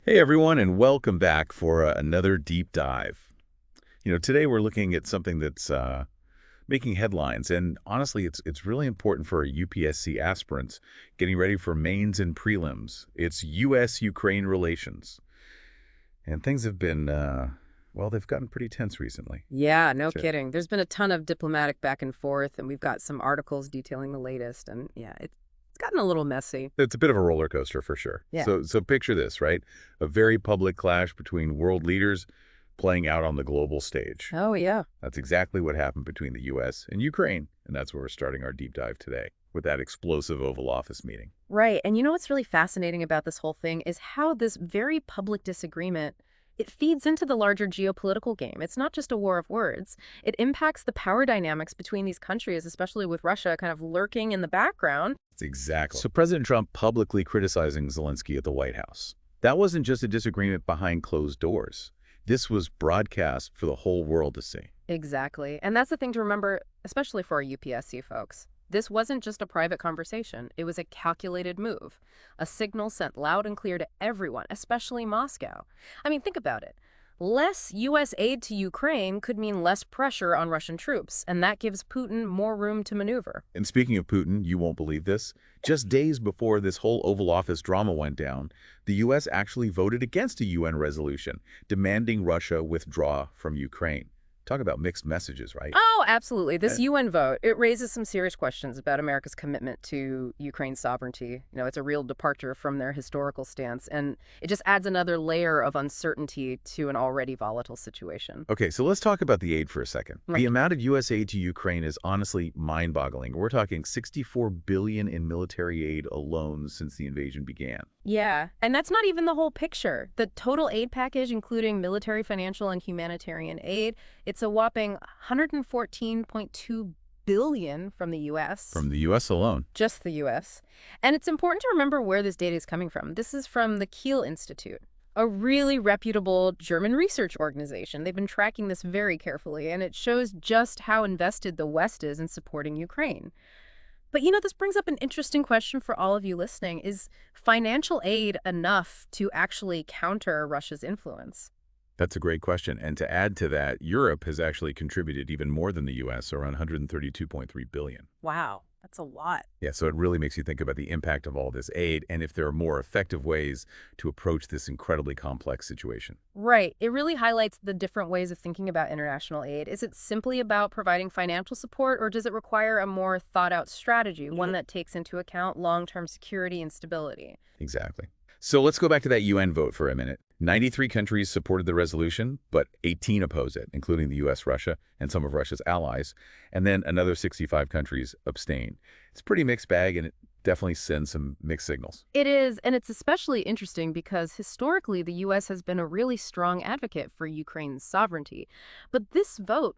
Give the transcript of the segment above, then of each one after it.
Hey everyone, and welcome back for another deep dive. Today we're looking at something that's making headlines, and honestly, it's really important for UPSC aspirants getting ready for mains and prelims. It's U.S.-Ukraine relations, and things have been, they've gotten pretty tense recently. Yeah, no Sure. kidding. There's been a ton of diplomatic back and forth, and we've got some articles detailing the latest. And yeah, it's gotten a little messy. It's a bit of a roller coaster for sure. Yeah. So picture this, right? A very public clash between world leaders playing out on the global stage. Oh, yeah. That's exactly what happened between the U.S. and Ukraine, and that's where we're starting our deep dive today, with that explosive Oval Office meeting. Right. And you know what's really fascinating about this whole thing is how this very public disagreement, it feeds into the larger geopolitical game. It's not just a war of words. It impacts the power dynamics between these countries, especially with Russia kind of lurking in the background. That's exactly. So President Trump publicly criticizing Zelensky at the White House. That wasn't just a disagreement behind closed doors. This was broadcast for the whole world to see. Exactly. And that's the thing to remember, especially for our UPSC folks. This wasn't just a private conversation. It was a calculated move, a signal sent loud and clear to everyone, especially Moscow. I mean, think about it. Less U.S. aid to Ukraine could mean less pressure on Russian troops, and that gives Putin more room to maneuver. And speaking of Putin, you won't believe this. Just days before this whole Oval Office drama went down, the U.S. actually voted against a UN resolution demanding Russia withdraw from Ukraine. Talk about mixed messages, right? Oh, absolutely. Uh, This UN vote, it raises some serious questions about America's commitment to Ukraine's sovereignty. It's a real departure from their historical stance, and it just adds another layer of uncertainty to an already volatile situation. Okay, so let's talk about the aid for a second. The Right. amount of U.S. aid to Ukraine is honestly mind-boggling. We're talking $64 billion in military aid alone since the invasion began. Yeah, and that's not even the whole picture. The total aid package, including military, financial, and humanitarian aid, it's a whopping $114.2 billion from the U.S. From the U.S. alone. Just the U.S. And it's important to remember where this data is coming from. This is from the Kiel Institute, a really reputable German research organization. They've been tracking this very carefully, and it shows just how invested the West is in supporting Ukraine. But this brings up an interesting question for all of you listening. Is financial aid enough to actually counter Russia's influence? That's a great question. And to add to that, Europe has actually contributed even more than the U.S., around $132.3 billion. Wow, that's a lot. Yeah, so it really makes you think about the impact of all this aid and if there are more effective ways to approach this incredibly complex situation. Right. It really highlights the different ways of thinking about international aid. Is it simply about providing financial support, or does it require a more thought-out strategy, one that takes into account long-term security and stability? Exactly. So let's go back to that UN vote for a minute. 93 countries supported the resolution, but 18 oppose it, including the U.S., Russia, and some of Russia's allies. And then another 65 countries abstain. It's a pretty mixed bag, and it definitely sends some mixed signals. It is, and it's especially interesting because historically the U.S. has been a really strong advocate for Ukraine's sovereignty. But this vote,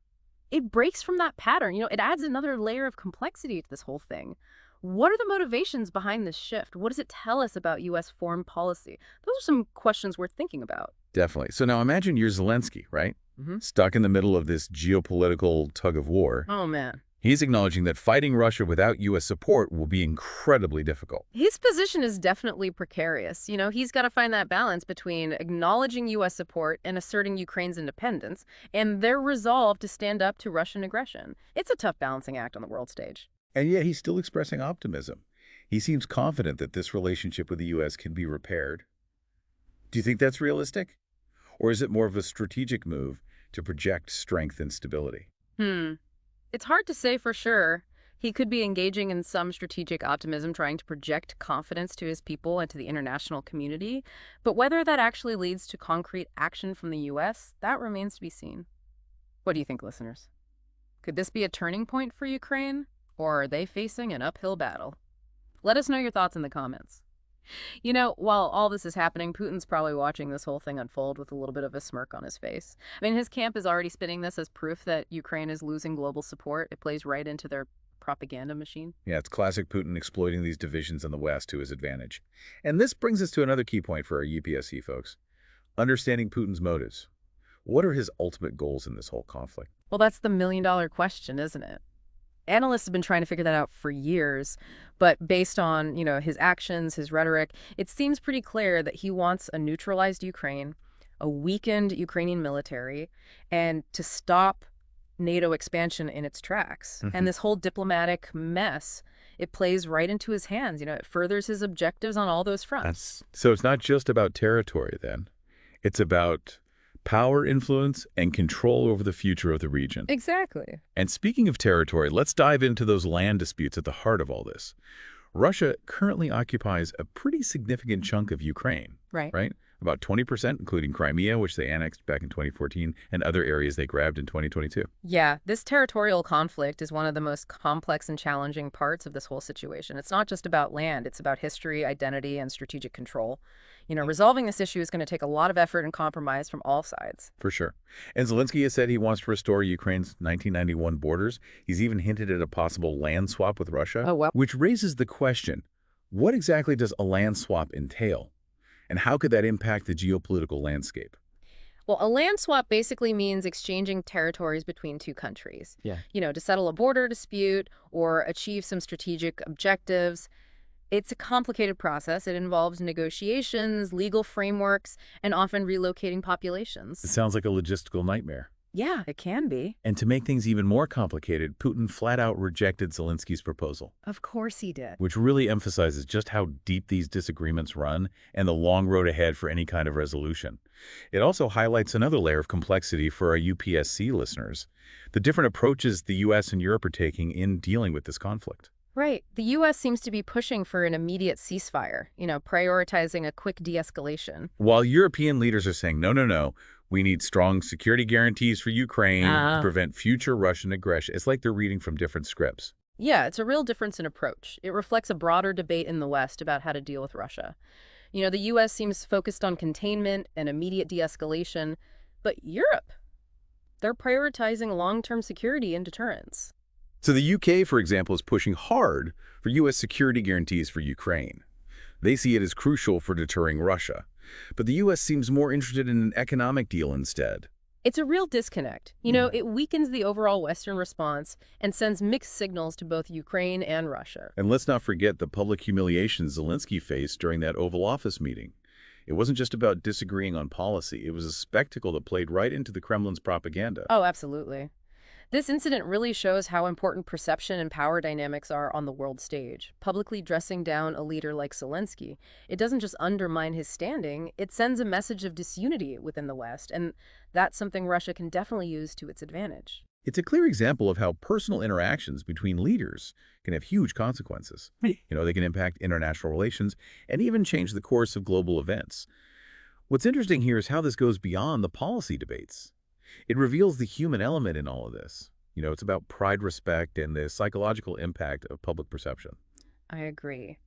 it breaks from that pattern. It adds another layer of complexity to this whole thing. What are the motivations behind this shift? What does it tell us about U.S. foreign policy? Those are some questions worth thinking about. Definitely. So now imagine you're Zelensky, right? Stuck in the middle of this geopolitical tug of war. Oh, man. He's acknowledging that fighting Russia without U.S. support will be incredibly difficult. His position is definitely precarious. He's got to find that balance between acknowledging U.S. support and asserting Ukraine's independence and their resolve to stand up to Russian aggression. It's a tough balancing act on the world stage. And yet he's still expressing optimism. He seems confident that this relationship with the U.S. can be repaired. Do you think that's realistic? Or is it more of a strategic move to project strength and stability? It's hard to say for sure. He could be engaging in some strategic optimism, trying to project confidence to his people and to the international community. But whether that actually leads to concrete action from the U.S., that remains to be seen. What do you think, listeners? Could this be a turning point for Ukraine? Or are they facing an uphill battle? Let us know your thoughts in the comments. While all this is happening, Putin's probably watching this whole thing unfold with a little bit of a smirk on his face. I mean, his camp is already spinning this as proof that Ukraine is losing global support. It plays right into their propaganda machine. Yeah, it's classic Putin exploiting these divisions in the West to his advantage. And this brings us to another key point for our UPSC folks. Understanding Putin's motives. What are his ultimate goals in this whole conflict? Well, that's the million-dollar question, isn't it? Analysts have been trying to figure that out for years, but based on, his actions, his rhetoric, it seems pretty clear that he wants a neutralized Ukraine, a weakened Ukrainian military, and to stop NATO expansion in its tracks. And this whole diplomatic mess, it plays right into his hands. It furthers his objectives on all those fronts. So it's not just about territory then. It's about power, influence, and control over the future of the region. Exactly. And speaking of territory, let's dive into those land disputes at the heart of all this. Russia currently occupies a pretty significant chunk of Ukraine, right? About 20%, including Crimea, which they annexed back in 2014, and other areas they grabbed in 2022. Yeah, this territorial conflict is one of the most complex and challenging parts of this whole situation. It's not just about land, it's about history, identity, and strategic control. Resolving this issue is going to take a lot of effort and compromise from all sides. For sure. And Zelensky has said he wants to restore Ukraine's 1991 borders. He's even hinted at a possible land swap with Russia. Oh, well. Which raises the question, what exactly does a land swap entail? And how could that impact the geopolitical landscape? Well, a land swap basically means exchanging territories between two countries. Yeah. To settle a border dispute or achieve some strategic objectives. It's a complicated process. It involves negotiations, legal frameworks, and often relocating It populations. sounds like a logistical nightmare. Yeah, it can be. And to make things even more complicated, Putin flat out rejected Zelensky's proposal, Of course he did. which really emphasizes just how deep these disagreements run and the long road ahead for any kind of resolution. It also highlights another layer of complexity for our UPSC listeners, the different approaches the U.S. and Europe are taking in dealing with this conflict. Right. The U.S. seems to be pushing for an immediate ceasefire, prioritizing a quick de-escalation. While European leaders are saying, no, no, no, we need strong security guarantees for Ukraine to prevent future Russian aggression. It's like they're reading from different scripts. Yeah, it's a real difference in approach. It reflects a broader debate in the West about how to deal with Russia. The U.S. seems focused on containment and immediate de-escalation, but Europe, they're prioritizing long-term security and deterrence. So the UK, for example, is pushing hard for U.S. security guarantees for Ukraine. They see it as crucial for deterring Russia. But the U.S. seems more interested in an economic deal instead. It's a real disconnect. It weakens the overall Western response and sends mixed signals to both Ukraine and Russia. And let's not forget the public humiliation Zelensky faced during that Oval Office meeting. It wasn't just about disagreeing on policy. It was a spectacle that played right into the Kremlin's propaganda. Oh, absolutely. This incident really shows how important perception and power dynamics are on the world stage. Publicly dressing down a leader like Zelensky, it doesn't just undermine his standing, it sends a message of disunity within the West, and that's something Russia can definitely use to its advantage. It's a clear example of how personal interactions between leaders can have huge consequences. They can impact international relations and even change the course of global events. What's interesting here is how this goes beyond the policy debates. It reveals the human element in all of this. It's about pride, respect, and the psychological impact of public perception. I agree.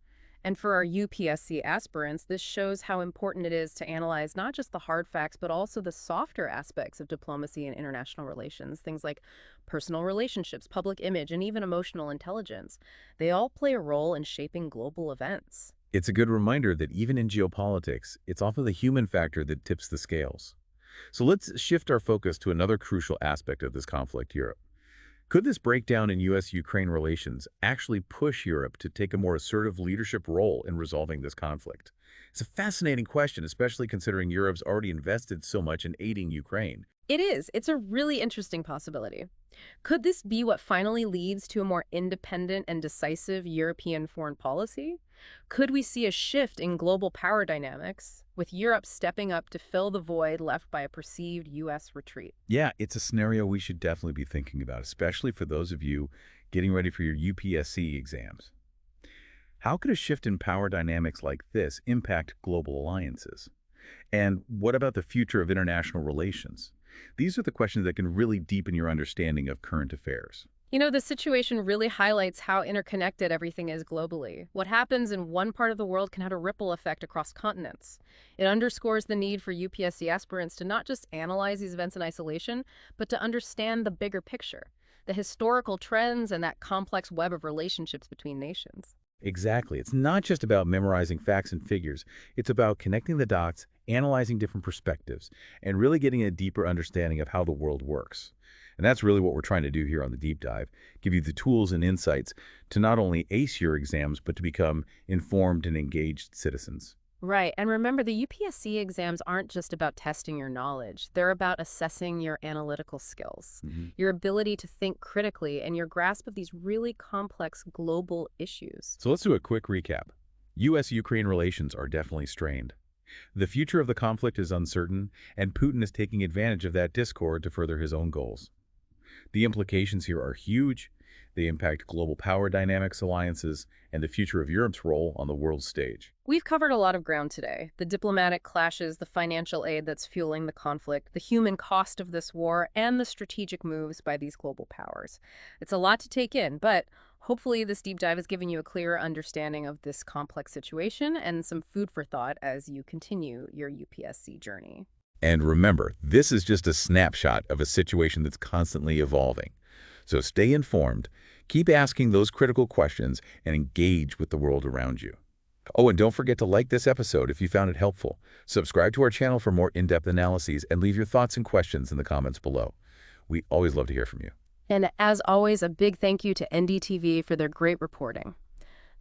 And for our UPSC aspirants, this shows how important it is to analyze not just the hard facts, but also the softer aspects of diplomacy and international relations, things like personal relationships, public image, and even emotional intelligence. They all play a role in shaping global events. It's a good reminder that even in geopolitics, it's often the human factor that tips the scales. So let's shift our focus to another crucial aspect of this conflict, Europe. Could this breakdown in U.S.-Ukraine relations actually push Europe to take a more assertive leadership role in resolving this conflict? It's a fascinating question, especially considering Europe's already invested so much in aiding Ukraine. It is. It's a really interesting possibility. Could this be what finally leads to a more independent and decisive European foreign policy? Could we see a shift in global power dynamics, with Europe stepping up to fill the void left by a perceived U.S. retreat? Yeah, it's a scenario we should definitely be thinking about, especially for those of you getting ready for your UPSC exams. How could a shift in power dynamics like this impact global alliances? And what about the future of international relations? These are the questions that can really deepen your understanding of current affairs. The situation really highlights how interconnected everything is globally. What happens in one part of the world can have a ripple effect across continents. It underscores the need for UPSC aspirants to not just analyze these events in isolation, but to understand the bigger picture, the historical trends and that complex web of relationships between nations. Exactly. It's not just about memorizing facts and figures. It's about connecting the dots, analyzing different perspectives, and really getting a deeper understanding of how the world works. And that's really what we're trying to do here on the deep dive, give you the tools and insights to not only ace your exams, but to become informed and engaged citizens. Right. And remember, the UPSC exams aren't just about testing your knowledge. They're about assessing your analytical skills, Mhm. your ability to think critically, and your grasp of these really complex global issues. So let's do a quick recap. U.S.-Ukraine relations are definitely strained. The future of the conflict is uncertain, and Putin is taking advantage of that discord to further his own goals. The implications here are huge. They impact global power dynamics, alliances, and the future of Europe's role on the world stage. We've covered a lot of ground today. The diplomatic clashes, the financial aid that's fueling the conflict, the human cost of this war, and the strategic moves by these global powers. It's a lot to take in, but hopefully this deep dive has given you a clearer understanding of this complex situation and some food for thought as you continue your UPSC journey. And remember, this is just a snapshot of a situation that's constantly evolving. So stay informed, keep asking those critical questions, and engage with the world around you. Oh, and don't forget to like this episode if you found it helpful. Subscribe to our channel for more in-depth analyses and leave your thoughts and questions in the comments below. We always love to hear from you. And as always, a big thank you to NDTV for their great reporting.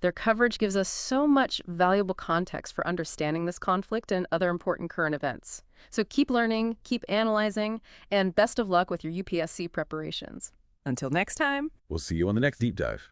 Their coverage gives us so much valuable context for understanding this conflict and other important current events. So keep learning, keep analyzing, and best of luck with your UPSC preparations. Until next time. We'll see you on the next deep dive.